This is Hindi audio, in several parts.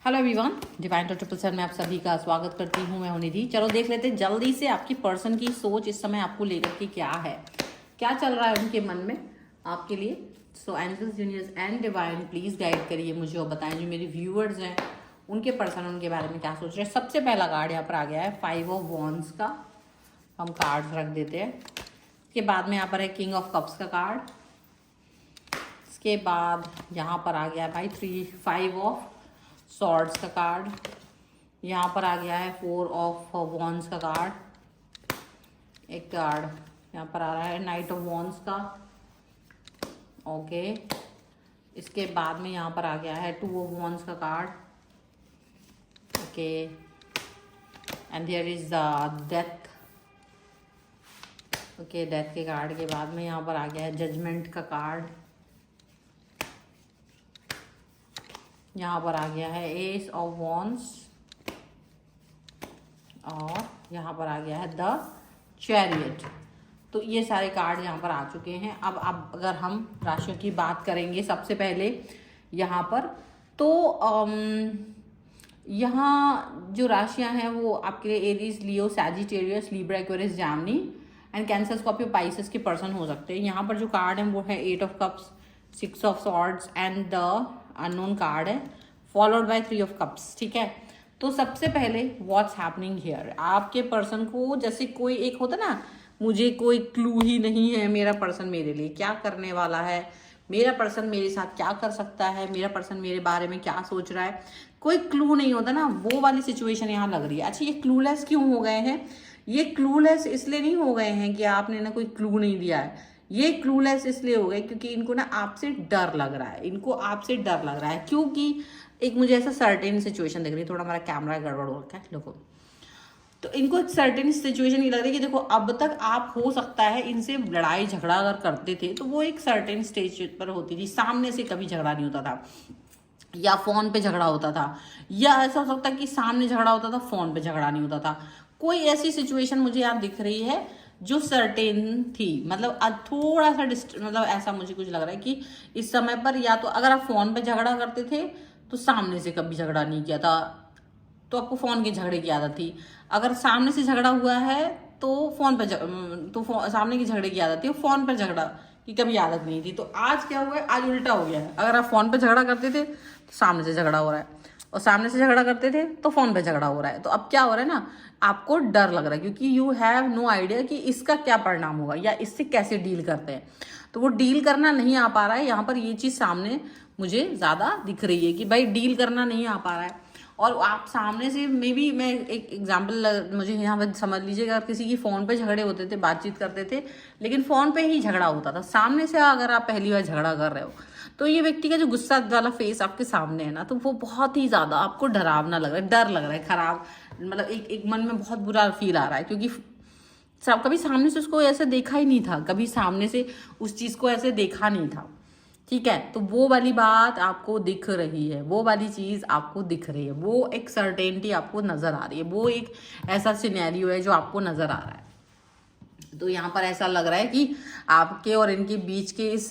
Hello everyone, divine triple seven में आप सभी का स्वागत करती हूँ। मैं हूं निधि। चलो देख लेते हैं जल्दी से आपकी पर्सन की सोच इस समय आपको लेकर के क्या है, क्या चल रहा है उनके मन में आपके लिए। So angels, universe and divine please guide करिए मुझे और बताएं जो मेरे व्यूअर्स हैं उनके पर्सन उनके बारे में क्या सोच रहे हैं। सबसे पहला कार्ड यहाँ पर आ गया है 5 ऑफ वॉन्ड्स का। हम कार्ड्स रख देते हैं। इसके बाद में यहाँ पर है किंग ऑफ कप्स का कार्ड। इसके बाद यहाँ पर आ गया है भाई 5 ऑफ सॉर्ड्स का कार्ड। यहाँ पर आ गया है 4 ऑफ वॉन्ड्स का कार्ड। एक कार्ड यहाँ पर आ रहा है नाइट ऑफ वॉन्ड्स का। ओके, इसके बाद में यहाँ पर आ गया है 2 ऑफ वॉन्ड्स का card. Okay, and there is death. Okay, death के कार्ड के बाद में यहाँ पर आ गया है जजमेंट का कार्ड। यहाँ पर आ गया है एस ऑफ वॉन्ड्स और यहाँ पर आ गया है द चैरियट। तो ये सारे कार्ड यहाँ पर आ चुके हैं। अब अगर हम राशियों की बात करेंगे सबसे पहले यहाँ पर, तो यहाँ जो राशियाँ हैं वो आपके लिए Aries, Leo, Sagittarius, Libra, Aquarius, Gemini and cancer, Scorpio, Pisces के पर्सन हो सकते हैं। यहाँ पर जो कार्ड है वो है 8 of cups, 6 of swords and the unknown card है, फॉलोड बाय 3 ऑफ कप्स। ठीक है, तो सबसे पहले व्हाट्स हैपनिंग हियर, आपके पर्सन को जैसे कोई एक होता ना, मुझे कोई क्लू ही नहीं है मेरा पर्सन मेरे लिए क्या करने वाला है, मेरा पर्सन मेरे साथ क्या कर सकता है, मेरा पर्सन मेरे बारे में क्या सोच रहा है, कोई क्लू नहीं होता ना, वो वाली सिचुएशन यहाँ लग रही है। अच्छा, ये क्लूलेस क्यों हो गए हैं? ये क्लूलेस इसलिए नहीं हो गए हैं कि आपने ना कोई क्लू नहीं दिया है। ये क्लूलेस इसलिए हो गए क्योंकि इनको ना आपसे डर लग रहा है। इनको आपसे डर लग रहा है क्योंकि एक मुझे ऐसा सर्टेन सिचुएशन दिख रही है। थोड़ा हमारा कैमरा गड़बड़ हो रखा है लोगों, तो इनको एक सर्टेन सिचुएशन ये लग रही है कि देखो अब तक आप हो सकता है इनसे लड़ाई झगड़ा अगर करते थे तो वो एक सर्टेन स्टेज पर होती थी, सामने से कभी झगड़ा नहीं होता था या फोन पे झगड़ा होता था, या ऐसा हो सकता है कि सामने झगड़ा होता था फोन पे झगड़ा नहीं होता था। कोई ऐसी सिचुएशन मुझे यहाँ दिख रही है जो सर्टेन थी। मतलब थोड़ा सा मतलब ऐसा मुझे कुछ लग रहा है कि इस समय पर या तो अगर आप फोन पे झगड़ा करते थे तो सामने से कभी झगड़ा नहीं किया था, तो आपको फोन के झगड़े की आदत थी। अगर सामने से झगड़ा हुआ है तो फोन पे सामने के झगड़े की आदत थी, फोन पर झगड़ा की कभी आदत नहीं थी। तो आज क्या हुआ है, आज उल्टा हो गया है। अगर आप फोन पे झगड़ा करते थे तो सामने से झगड़ा हो रहा है, और सामने से झगड़ा करते थे तो फोन पे झगड़ा हो रहा है। तो अब क्या हो रहा है ना, आपको डर लग रहा है क्योंकि यू हैव नो आइडिया कि इसका क्या परिणाम होगा या इससे कैसे डील करते हैं। तो वो डील करना नहीं आ पा रहा है। यहाँ पर ये चीज सामने मुझे ज्यादा दिख रही है कि भाई डील करना नहीं आ पा रहा है। और आप सामने से मे बी, मैं एक एग्जाम्पल मुझे यहाँ पर समझ लीजिएगा, अगर किसी की फ़ोन पे झगड़े होते थे, बातचीत करते थे, लेकिन फ़ोन पे ही झगड़ा होता था, सामने से अगर आप पहली बार झगड़ा कर रहे हो तो ये व्यक्ति का जो गुस्सा वाला फेस आपके सामने है ना, तो वो बहुत ही ज़्यादा आपको डरावना लग रहा है, डर लग रहा है, खराब, मतलब एक मन में बहुत बुरा फील आ रहा है क्योंकि कभी सामने से उसको ऐसे देखा ही नहीं था, कभी सामने से उस चीज़ को ऐसे देखा नहीं था। ठीक है, तो वो वाली बात आपको दिख रही है, वो वाली चीज आपको दिख रही है, वो एक सर्टेनिटी आपको नजर आ रही है, वो एक ऐसा सिनेरियो है जो आपको नजर आ रहा है। तो यहाँ पर ऐसा लग रहा है कि आपके और इनके बीच के इस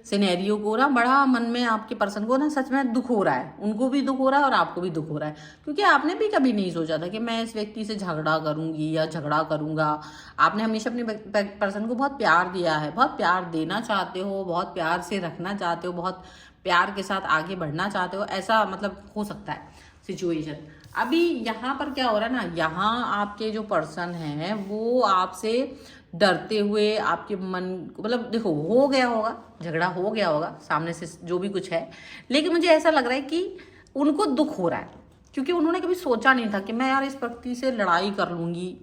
सिनेरियो को ना बड़ा मन में आपके पर्सन को ना सच में दुख हो रहा है, उनको भी दुख हो रहा है और आपको भी दुख हो रहा है क्योंकि आपने भी कभी नहीं सोचा था कि मैं इस व्यक्ति से झगड़ा करूंगी या झगड़ा करूंगा। आपने हमेशा अपने पर्सन को बहुत प्यार दिया है, बहुत प्यार देना चाहते हो, बहुत प्यार से रखना चाहते हो, बहुत प्यार के साथ आगे बढ़ना चाहते हो, ऐसा मतलब हो सकता है सिचुएशन। अभी यहाँ पर क्या हो रहा है ना, यहाँ आपके जो पर्सन है वो आपसे डरते हुए आपके मन को, मतलब देखो हो गया होगा झगड़ा, हो गया होगा सामने से जो भी कुछ है, लेकिन मुझे ऐसा लग रहा है कि उनको दुख हो रहा है क्योंकि उन्होंने कभी सोचा नहीं था कि मैं यार इस व्यक्ति से लड़ाई कर लूंगी,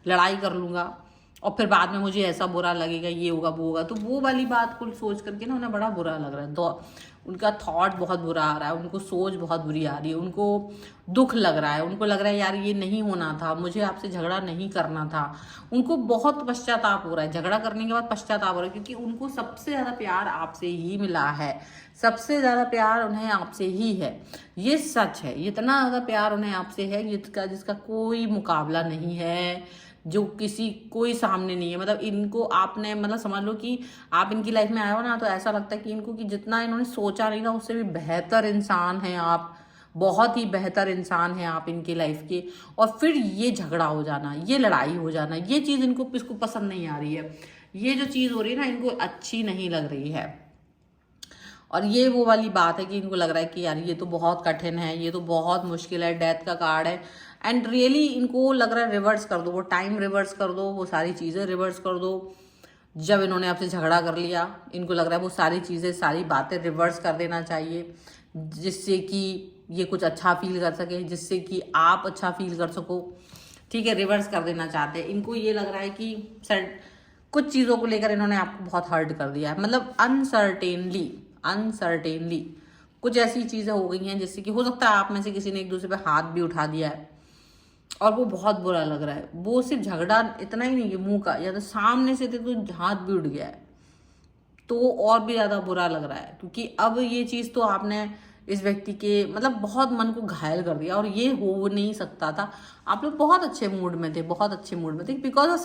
लड़ाई कर लूंगा और फिर बाद में मुझे ऐसा बुरा लगेगा, ये होगा वो होगा। तो वो वाली बात को सोच करके ना उन्हें बड़ा बुरा लग रहा है, तो उनका थॉट बहुत बुरा आ रहा है, उनको सोच बहुत बुरी आ रही है, उनको दुख लग रहा है, उनको लग रहा है यार ये नहीं होना था, मुझे आपसे झगड़ा नहीं करना था। उनको बहुत पश्चाताप हो रहा है, झगड़ा करने के बाद पश्चाताप हो रहा है क्योंकि उनको सबसे ज़्यादा प्यार आपसे ही मिला है, सबसे ज़्यादा प्यार उन्हें आपसे ही है। ये सच है, इतना ज़्यादा प्यार उन्हें आपसे है जिसका कोई मुकाबला नहीं है, जो किसी कोई सामने नहीं है। मतलब इनको आपने, मतलब समझ लो कि आप इनकी लाइफ में आए हो ना, तो ऐसा लगता है कि इनको कि जितना इन्होंने सोचा नहीं था उससे भी बेहतर इंसान है आप, बहुत ही बेहतर इंसान है आप इनकी लाइफ के, और फिर ये झगड़ा हो जाना, ये लड़ाई हो जाना, ये चीज़ इसको पसंद नहीं आ रही है। ये जो चीज़ हो रही है ना, इनको अच्छी नहीं लग रही है। और ये वो वाली बात है कि इनको लग रहा है कि यार ये तो बहुत कठिन है, ये तो बहुत मुश्किल है, डेथ का कार्ड है। एंड रियली इनको लग रहा है रिवर्स कर दो, वो टाइम रिवर्स कर दो, वो सारी चीज़ें रिवर्स कर दो। जब इन्होंने आपसे झगड़ा कर लिया, इनको लग रहा है वो सारी चीज़ें, सारी बातें रिवर्स कर देना चाहिए, जिससे कि ये कुछ अच्छा फील कर सके, जिससे कि आप अच्छा फील कर सको। ठीक है, रिवर्स कर देना चाहते हैं। इनको ये लग रहा है कि सर कुछ चीज़ों को लेकर इन्होंने आपको बहुत हर्ट कर दिया है, मतलब अनसर्टेनली कुछ ऐसी चीज़ें हो गई हैं जिससे कि हो सकता है आप में से किसी ने एक दूसरे पे हाथ भी उठा दिया है और वो बहुत बुरा लग रहा है। वो सिर्फ झगड़ा इतना ही नहीं है मुंह का, या तो सामने से थे तो हाथ भी उठ गया है, तो और भी ज़्यादा बुरा लग रहा है, क्योंकि अब ये चीज़ तो आपने इस व्यक्ति के मतलब बहुत मन को घायल कर दिया, और ये हो नहीं सकता था। आप लोग बहुत अच्छे मूड में थे, बहुत अच्छे मूड में थे, बिकॉज ऑफ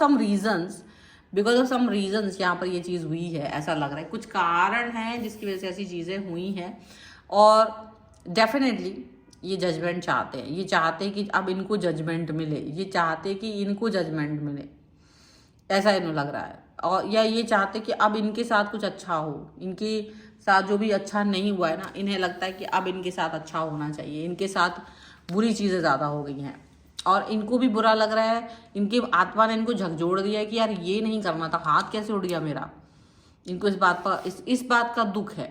सम रीजंस यहाँ पर ये चीज़ हुई है। ऐसा लग रहा है कुछ कारण है जिसकी वजह से ऐसी चीज़ें हुई हैं, और डेफिनेटली ये जजमेंट चाहते हैं, ये चाहते हैं कि अब इनको जजमेंट मिले, ये चाहते हैं कि इनको जजमेंट मिले, ऐसा इन्हें लग रहा है। और या ये चाहते कि अब इनके साथ कुछ अच्छा हो, इनके साथ जो भी अच्छा नहीं हुआ है ना, इन्हें लगता है कि अब इनके साथ अच्छा होना चाहिए, इनके साथ बुरी चीज़ें ज़्यादा हो गई हैं और इनको भी बुरा लग रहा है। इनकी आत्मा ने इनको झकझोर दिया है कि यार ये नहीं करना था, हाथ कैसे उठ गया मेरा। इनको इस बात का दुख है,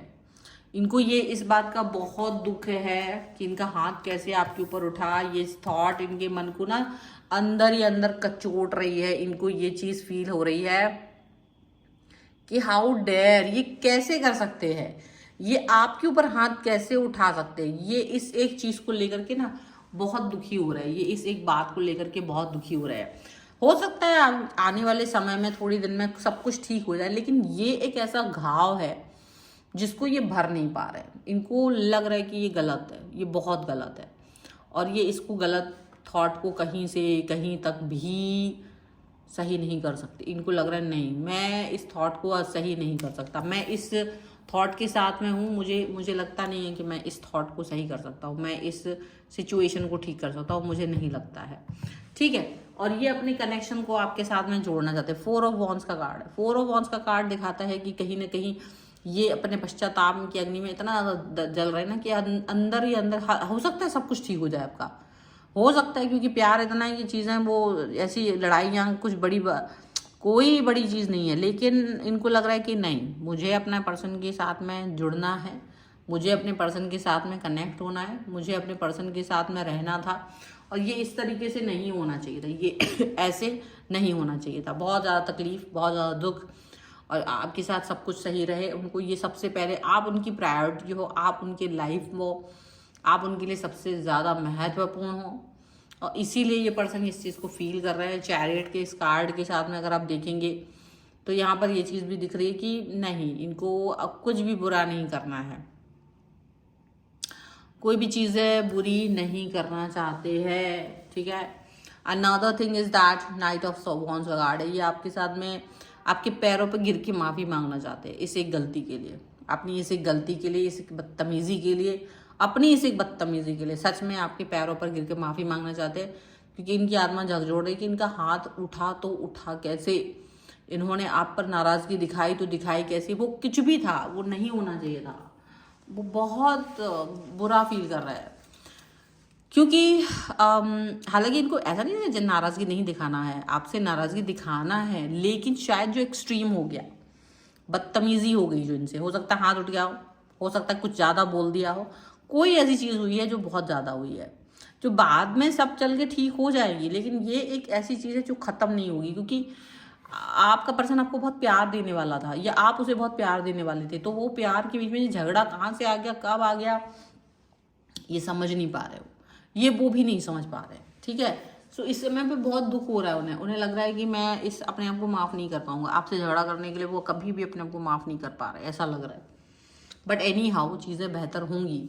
इनको ये इस बात का बहुत दुख है कि इनका हाथ कैसे आपके ऊपर उठा। ये थॉट इनके मन को ना अंदर ही अंदर कचोट रही है। इनको ये चीज़ फील हो रही है कि हाउ डेयर, ये कैसे कर सकते हैं, ये आपके ऊपर हाथ कैसे उठा सकते हैं। ये इस एक चीज़ को लेकर के ना बहुत दुखी हो रहा है, ये इस एक बात को लेकर के बहुत दुखी हो रहा है। हो सकता है आने वाले समय में थोड़ी दिन में सब कुछ ठीक हो जाए, लेकिन ये एक ऐसा घाव है जिसको ये भर नहीं पा रहे। इनको लग रहा है कि ये गलत है, ये बहुत गलत है, और ये इसको गलत थॉट को कहीं से कहीं तक भी सही नहीं कर सकते। इनको लग रहा है नहीं, मैं इस थॉट को सही नहीं कर सकता, मैं इस थॉट के साथ में हूँ, मुझे लगता नहीं है कि मैं इस थॉट को सही कर सकता हूँ, मैं इस सिचुएशन को ठीक कर सकता हूँ, मुझे नहीं लगता है। ठीक है, और ये अपने कनेक्शन को आपके साथ में जोड़ना चाहते हैं। 4 ऑफ वॉन्ड्स का कार्ड है। 4 ऑफ वॉन्ड्स का कार्ड दिखाता है कि कहीं ना कहीं ये अपने पश्चाताप की अग्नि में इतना ज़्यादा जल रहे हैं ना कि अंदर ही अंदर हो सकता है सब कुछ ठीक हो जाए आपका, हो सकता है, क्योंकि प्यार इतना है कि चीज़ें वो ऐसी लड़ाइयाँ कुछ कोई बड़ी चीज़ नहीं है। लेकिन इनको लग रहा है कि नहीं, मुझे अपना पर्सन के साथ में जुड़ना है, मुझे अपने पर्सन के साथ में कनेक्ट होना है, मुझे अपने पर्सन के साथ में रहना था, और ये इस तरीके से नहीं होना चाहिए था, ये ऐसे नहीं होना चाहिए था। बहुत ज़्यादा तकलीफ, बहुत ज़्यादा दुख, और आपके साथ सब कुछ सही रहे। उनको ये सबसे पहले आप उनकी प्रायोरिटी हो, आप उनकी लाइफ में आप उनके लिए सबसे ज़्यादा महत्वपूर्ण हो, और इसीलिए ये पर्सन इस चीज़ को फील कर रहे हैं। चैरियट के इस कार्ड के साथ में अगर आप देखेंगे तो यहाँ पर ये चीज़ भी दिख रही है कि नहीं, इनको अब कुछ भी बुरा नहीं करना है, कोई भी चीज़ें बुरी नहीं करना चाहते हैं। ठीक है, another thing is that night of wands का कार्ड है। ये आपके साथ में आपके पैरों पर गिर के माफ़ी मांगना चाहते हैं इस एक गलती के लिए, अपनी इस एक गलती के लिए, इस एक बदतमीज़ी के लिए, अपनी इस एक बदतमीज़ी के लिए सच में आपके पैरों पर गिर के माफ़ी मांगना चाहते हैं, क्योंकि इनकी आत्मा झकझोर रही है कि इनका हाथ उठा तो उठा कैसे, इन्होंने आप पर नाराज़गी दिखाई तो दिखाई कैसे, वो कुछ भी था, वो नहीं होना चाहिए था, वो बहुत बुरा फील कर रहा है। क्योंकि हालांकि इनको ऐसा नहीं है नाराज़गी नहीं दिखाना है, आपसे नाराज़गी दिखाना है, लेकिन शायद जो एक्सट्रीम हो गया, बदतमीज़ी हो गई जो इनसे, हो सकता है हाथ उठ गया हो सकता है कुछ ज़्यादा बोल दिया हो, कोई ऐसी चीज़ हुई है जो बहुत ज़्यादा हुई है, जो बाद में सब चल के ठीक हो जाएगी, लेकिन ये एक ऐसी चीज़ है जो ख़त्म नहीं होगी। क्योंकि आपका पर्सन आपको बहुत प्यार देने वाला था, या आप उसे बहुत प्यार देने वाले थे, तो वो प्यार के बीच में झगड़ा कहाँ से आ गया, कब आ गया, ये समझ नहीं पा रहे हो, ये वो भी नहीं समझ पा रहे। ठीक है, सो इस समय पे बहुत दुख हो रहा है उन्हें लग रहा है कि मैं इस अपने आप को माफ़ नहीं कर पाऊंगा, आपसे झगड़ा करने के लिए वो कभी भी अपने आप को माफ़ नहीं कर पा रहे, ऐसा लग रहा है। बट एनी हाउ चीज़ें बेहतर होंगी,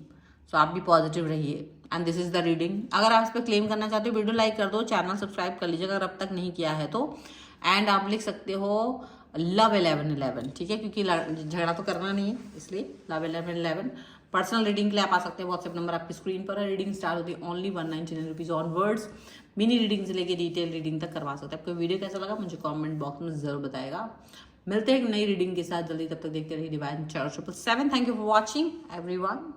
सो आप भी पॉजिटिव रहिए। And this is the reading. अगर आप इस पर क्लेम करना चाहते हो, वीडियो लाइक कर दो, चैनल सब्सक्राइब कर लीजिएगा अगर अब तक नहीं किया है तो। एंड आप लिख सकते हो लव 1111, ठीक है, क्योंकि झगड़ा तो करना नहीं है, इसलिए लव 1111। पर्सनल रीडिंग के लिए आप आ सकते हैं, व्हाट्सएप नंबर आपकी स्क्रीन पर है। रीडिंग स्टार्ट होती है only 199 rupees onwards. Mini reading से लेके डिटेल रीडिंग तक करवा सकते हैं। आपको वीडियो कैसा लगा मुझे कमेंट बॉक्स में जरूर बताएगा। मिलते हैं एक नई रीडिंग के साथ जल्दी, तब तक देखते रहिए divine 477। Thank you for watching everyone.